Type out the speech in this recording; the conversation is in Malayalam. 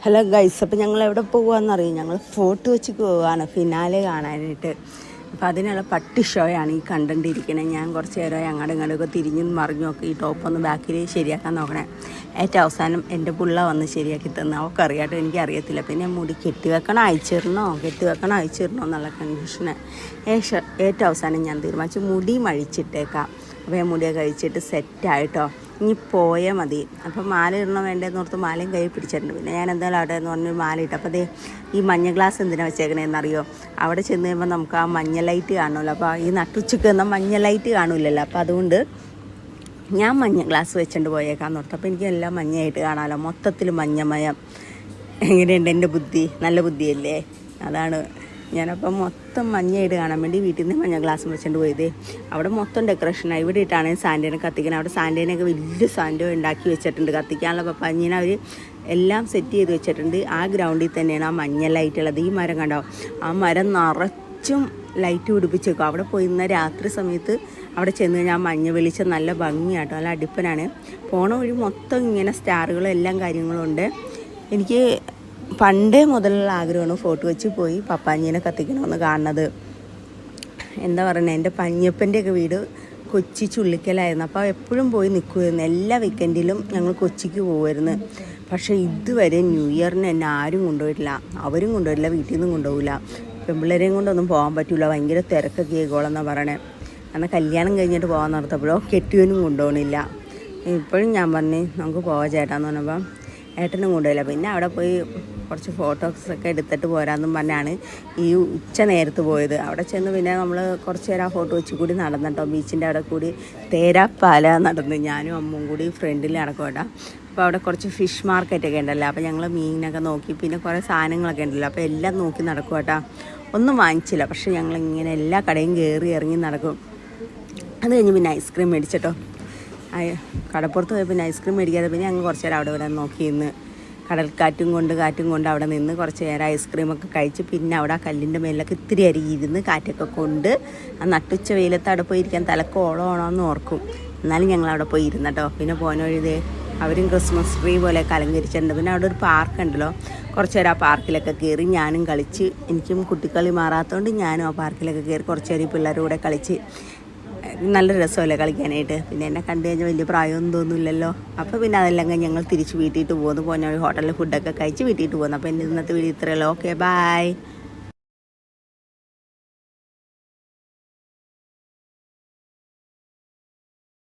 ഹലോ ഗൈസ്, അപ്പോൾ ഞങ്ങൾ എവിടെ പോകുകയെന്നറിയും. ഞങ്ങൾ ഫോർട്ട് വെച്ചിക്ക് പോവുകയാണ് ഫിനാലെ കാണാനായിട്ട്. അപ്പോൾ അതിനുള്ള പട്ടി ഷോയാണ് ഈ കണ്ടുകൊണ്ടിരിക്കണത്. ഞാൻ കുറച്ച് നേരം അങ്ങോട്ടും ഇങ്ങോട്ടൊക്കെ തിരിഞ്ഞും മറിഞ്ഞും ഒക്കെ ഈ ടോപ്പൊന്ന് ബാക്കിൽ ശരിയാക്കാൻ നോക്കണേ. ഏറ്റവും അവസാനം എൻ്റെ പുള്ള വന്ന് ശരിയാക്കി തന്നു. അവൾക്ക് അറിയാട്ടോ, എനിക്കറിയത്തില്ല. പിന്നെ മുടി കെട്ടിവെക്കണം അയച്ചിരണോ എന്നുള്ള കൺഫ്യൂഷന് ഏറ്റവും അവസാനം ഞാൻ തീരുമാനിച്ചു മുടി മഴിച്ചിട്ടേക്കാം. അപ്പോൾ ഞാൻ മുടിയൊക്കെ കഴിച്ചിട്ട് സെറ്റായിട്ടോ, ഇനി പോയാൽ മതി. അപ്പം മാല ഇടണം വേണ്ടതെന്ന് ഓർത്ത് മാലയും കൈ പിടിച്ചിട്ടുണ്ട്. പിന്നെ ഞാൻ എന്തായാലും അവിടെ എന്ന് പറഞ്ഞൊരു മാല ഇട്ട്. അപ്പോൾ അതേ ഈ മഞ്ഞ ഗ്ലാസ് എന്തിനാണ് വെച്ചേക്കണേന്നറിയോ? അവിടെ ചെന്ന് കഴിയുമ്പോൾ നമുക്ക് ആ മഞ്ഞ ലൈറ്റ് കാണുമല്ലോ. അപ്പോൾ ഈ നട്ടുച്ചയ്ക്ക് എന്നാൽ മഞ്ഞ ലൈറ്റ് കാണില്ലല്ലോ. അപ്പോൾ അതുകൊണ്ട് ഞാൻ മഞ്ഞ ഗ്ലാസ് വെച്ചിട്ട് പോയേക്കാന്ന് ഓർത്ത്. അപ്പോൾ എനിക്ക് എല്ലാം മഞ്ഞയായിട്ട് കാണാമല്ലോ, മൊത്തത്തിൽ മഞ്ഞമയം. എങ്ങനെയുണ്ട് എൻ്റെ ബുദ്ധി? നല്ല ബുദ്ധിയല്ലേ? അതാണ് ഞാനപ്പം മൊത്തം മഞ്ഞയായിട്ട് കാണാൻ വേണ്ടി വീട്ടിൽ നിന്ന് മഞ്ഞ ഗ്ലാസ് വെച്ചിട്ട് പോയത്. അവിടെ മൊത്തം ഡെക്കറേഷനാണ്. ഇവിടെ ഇട്ടാണ് സാൻഡേനെ കത്തിക്കുന്നത്. അവിടെ സാൻഡേനൊക്കെ വലിയ സാൻഡോ ഉണ്ടാക്കി വെച്ചിട്ടുണ്ട് കത്തിക്കാനുള്ള. അപ്പം പഞ്ഞിനെ അവർ എല്ലാം സെറ്റ് ചെയ്ത് വെച്ചിട്ടുണ്ട്. ആ ഗ്രൗണ്ടിൽ തന്നെയാണ് ആ മഞ്ഞ ലൈറ്റുള്ളത്. ഈ മരം കണ്ടോ, ആ മരം നിറച്ചും ലൈറ്റ് പിടിപ്പിച്ച് വെക്കും. അവിടെ പോയി ഇന്ന് രാത്രി സമയത്ത് അവിടെ ചെന്ന് കഴിഞ്ഞാൽ മഞ്ഞ വെളിച്ചം നല്ല ഭംഗിയാട്ടോ, നല്ല അടുപ്പനാണ്. പോണ വഴി മൊത്തം ഇങ്ങനെ സ്റ്റാറുകളും എല്ലാം കാര്യങ്ങളും ഉണ്ട്. എനിക്ക് പണ്ടേ മുതലുള്ള ആഗ്രഹമാണ് ഫോർട്ട് വെച്ച് പോയി പപ്പാഞ്ഞീനെ കത്തിക്കണമെന്ന് കാണുന്നത്. എന്താ പറയുന്നത്, എൻ്റെ പഞ്ഞപ്പൻ്റെയൊക്കെ വീട് കൊച്ചി ചുള്ളിക്കലായിരുന്നു. അപ്പോൾ എപ്പോഴും പോയി നിൽക്കുമായിരുന്നു. എല്ലാ വീക്കെൻഡിലും ഞങ്ങൾ കൊച്ചിക്ക് പോകുമായിരുന്നു. പക്ഷേ ഇതുവരെ ന്യൂ ഇയറിന് എന്നെ ആരും കൊണ്ടുപോയിട്ടില്ല. അവരും കൊണ്ടുപോയിട്ടില്ല, വീട്ടിൽ നിന്നും കൊണ്ടുപോകില്ല. പെൺപിള്ളേരെയും കൊണ്ടൊന്നും പോകാൻ പറ്റില്ല, ഭയങ്കര തിരക്കൊക്കെ ആയിക്കോളെന്നാണ് പറയണേ. എന്നാൽ കല്യാണം കഴിഞ്ഞിട്ട് പോകാൻ നിർത്തപ്പോഴോ കെട്ടിയവനും കൊണ്ടുപോകണില്ല. ഇപ്പോഴും ഞാൻ പറഞ്ഞു നമുക്ക് പോകാം ചേട്ടാന്ന് പറഞ്ഞപ്പം ഏട്ടനും കൊണ്ടുപോയില്ല. പിന്നെ അവിടെ പോയി കുറച്ച് ഫോട്ടോസൊക്കെ എടുത്തിട്ട് പോരാന്നും പറഞ്ഞാണ് ഈ ഉച്ച നേരത്ത് പോയത്. അവിടെ ചെന്ന് പിന്നെ നമ്മൾ കുറച്ച് നേരം ആ ഫോട്ടോ വെച്ച് കൂടി നടന്നിട്ടോ, ബീച്ചിൻ്റെ അവിടെ കൂടി തേരാപ്പാല നടന്ന് ഞാനും അമ്മും കൂടി ഫ്രണ്ടിൽ നടക്കുമേട്ടാ. അപ്പോൾ അവിടെ കുറച്ച് ഫിഷ് മാർക്കറ്റൊക്കെ ഉണ്ടല്ലോ. അപ്പോൾ ഞങ്ങൾ മീനൊക്കെ നോക്കി, പിന്നെ കുറേ സാധനങ്ങളൊക്കെ ഉണ്ടല്ലോ. അപ്പോൾ എല്ലാം നോക്കി നടക്കുമേട്ടാ. ഒന്നും വാങ്ങിച്ചില്ല, പക്ഷേ ഞങ്ങളിങ്ങനെ എല്ലാ കടയും കയറി ഇറങ്ങി നടക്കും. അത് കഴിഞ്ഞ് പിന്നെ ഐസ്ക്രീം മേടിച്ചിട്ടോ. കടപ്പുറത്ത് പോയി പിന്നെ ഐസ്ക്രീം മേടിക്കാതെ പിന്നെ ഞങ്ങൾ കുറച്ച് നേരം അവിടെ ഇവിടെ നോക്കി നിന്ന് കാറ്റും കൊണ്ട് അവിടെ നിന്ന് കുറച്ച് നേരം ഐസ്ക്രീമൊക്കെ കഴിച്ച് പിന്നെ അവിടെ ആ കല്ലിൻ്റെ മേലൊക്കെ ഇത്തിരി അരികി ഇരുന്ന് കാറ്റൊക്കെ കൊണ്ട് ആ നട്ടുച്ച വെയിലത്ത് അവിടെ പോയി ഇരിക്കാൻ തലക്ക് ഓളമാണോന്ന് ഓർക്കും. എന്നാലും ഞങ്ങൾ അവിടെ പോയി ഇരുന്നട്ടോ. പിന്നെ പോന വഴിതേ അവരും ക്രിസ്മസ് ട്രീ പോലെയൊക്കെ അലങ്കരിച്ചിട്ടുണ്ട്. പിന്നെ അവിടെ ഒരു പാർക്ക് ഉണ്ടല്ലോ, കുറച്ച് നേരം ആ പാർക്കിലൊക്കെ കയറി ഞാനും കളിച്ച്. എനിക്കും കുട്ടിക്കളി മാറാത്തതുകൊണ്ട് ഞാനും ആ പാർക്കിലൊക്കെ കയറി കുറച്ച് നേരം പിള്ളേരുടെ കൂടെ കളിച്ച്. നല്ല രസമല്ലേ കളിക്കാനായിട്ട്. പിന്നെ എന്നെ കണ്ടു കഴിഞ്ഞാൽ വലിയ പ്രായമൊന്നും തോന്നില്ലല്ലോ. അപ്പോൾ പിന്നെ അതെല്ലാം കഴിഞ്ഞ് ഞങ്ങൾ തിരിച്ച് വീട്ടിൽ പോന്നു. പോന്ന ഹോട്ടലിൽ ഫുഡൊക്കെ കഴിച്ച് വീട്ടിൽ പോന്നു. അപ്പോൾ എൻ്റെ ഇന്നത്തെ വീഡിയോ ഇത്രയല്ലോ. Okay, by.